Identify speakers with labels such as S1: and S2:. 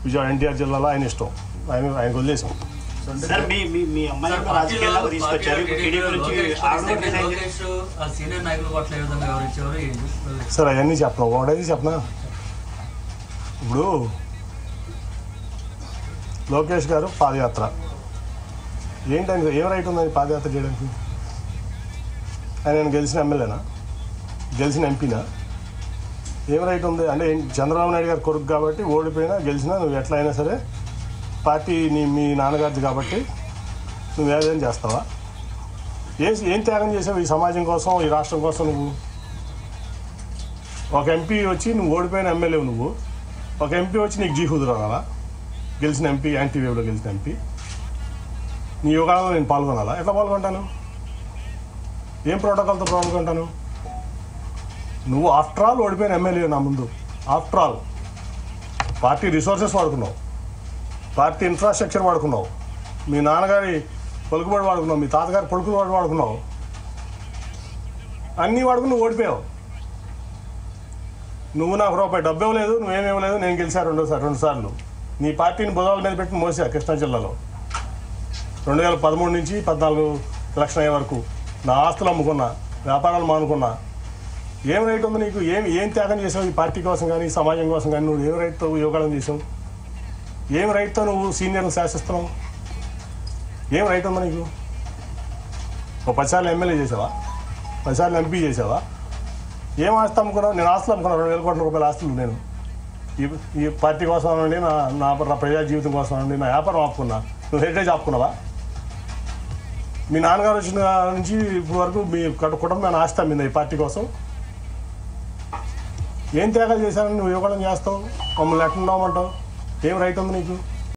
S1: విజయవాడ ఎన్టీఆర్ జిల్లాలో ఆయన ఇష్టం, ఆయనకు వదిలేసాం. సార్ అవన్నీ చెప్పను, ఒకటైతే చెప్పనా. ఇప్పుడు లోకేష్ గారు పాదయాత్ర ఏంటని ఏం రైట్ ఉందని పాదయాత్ర చేయడానికి? ఆయన గెలిచిన ఎమ్మెల్యేనా, గెలిచిన ఎంపీనా? ఏం రైట్ ఉంది అంటే? చంద్రబాబు నాయుడు గారు కొడుకు కాబట్టి ఓడిపోయినా గెలిచినా నువ్వు ఎట్లా అయినా సరే పార్టీ మీ నాన్నగారిది కాబట్టి నువ్వు ఏదైనా చేస్తావా? ఏం త్యాగం చేసావు ఈ సమాజం కోసం, ఈ రాష్ట్రం కోసం? నువ్వు ఒక ఎంపీ వచ్చి నువ్వు ఓడిపోయిన ఎమ్మెల్యే, నువ్వు ఒక ఎంపీ వచ్చి నీకు జీ కుదరాలా? గెలిచిన ఎంపీ, యాంటీ వేవ్లో గెలిచిన ఎంపీ నీ యోగాలో నేను పాల్గొనాలా? ఎట్లా పాల్గొంటాను? ఏం ప్రోటోకాల్తో పాల్గొంటాను? నువ్వు ఆఫ్టర్ ఆల్ ఓడిపోయిన ఎమ్మెల్యే నా ముందు. ఆఫ్టర్ ఆల్ పార్టీ రిసోర్సెస్ వాడుకున్నావు, పార్టీ ఇన్ఫ్రాస్ట్రక్చర్ వాడుకున్నావు, మీ నాన్నగారి పలుకుబడి వాడుకున్నావు, మీ తాతగారి పలుకుబడి వాడుకున్నావు, అన్నీ వాడుకుని నువ్వు ఓడిపోయావు. నువ్వు నాకు రూపాయి డబ్బు ఇవ్వలేదు, నువ్వేమి ఇవ్వలేదు, నేను గెలిచా రెండు సార్లు. నీ పార్టీని బుధాల మీద పెట్టి మోసా కృష్ణా జిల్లాలో 2013 నుంచి 14 ఎలక్షన్ అయ్యే వరకు నా ఆస్తులు అమ్ముకున్నా, వ్యాపారాలు మానుకున్నా. ఏం రైట్ ఉంది నీకు? ఏం త్యాగం చేసావు ఈ పార్టీ కోసం కానీ, సమాజం కోసం కానీ? నువ్వు ఏం రైట్తో యోగాలను చేసావు? ఏం రైట్తో నువ్వు సీనియర్ని శాసిస్తున్నావు? ఏం రైట్ ఉందా నీకు? ఒక 10 సార్లు ఎమ్మెల్యే చేసావా? 10 సార్లు ఎంపీ చేసావా? ఏం ఆస్తి అమ్ముకున్నావు? నేను ఆస్తులు అమ్ముకున్నాను, 2,000 కోట్ల రూపాయల ఆస్తులు. నేను ఈ పార్టీ కోసం అనండి, నా ప్రజా జీవితం కోసం అనండి, నా వ్యాపారం ఆపుకున్నా. నువ్వు హెరిటేజ్ ఆపుకున్నావా? మీ నాన్నగారు వచ్చిన నుంచి ఇప్పుడు వరకు మీ కుటుంబాన్ని ఆస్తి అమ్మిందా ఈ పార్టీ కోసం? ఏం త్యాగాలు చేశానని నువ్వు యోగం చేస్తావు? మమ్మల్ని ఎట్లా ఉండమంటావు? ఏం రైట్ ఉంది నీకు?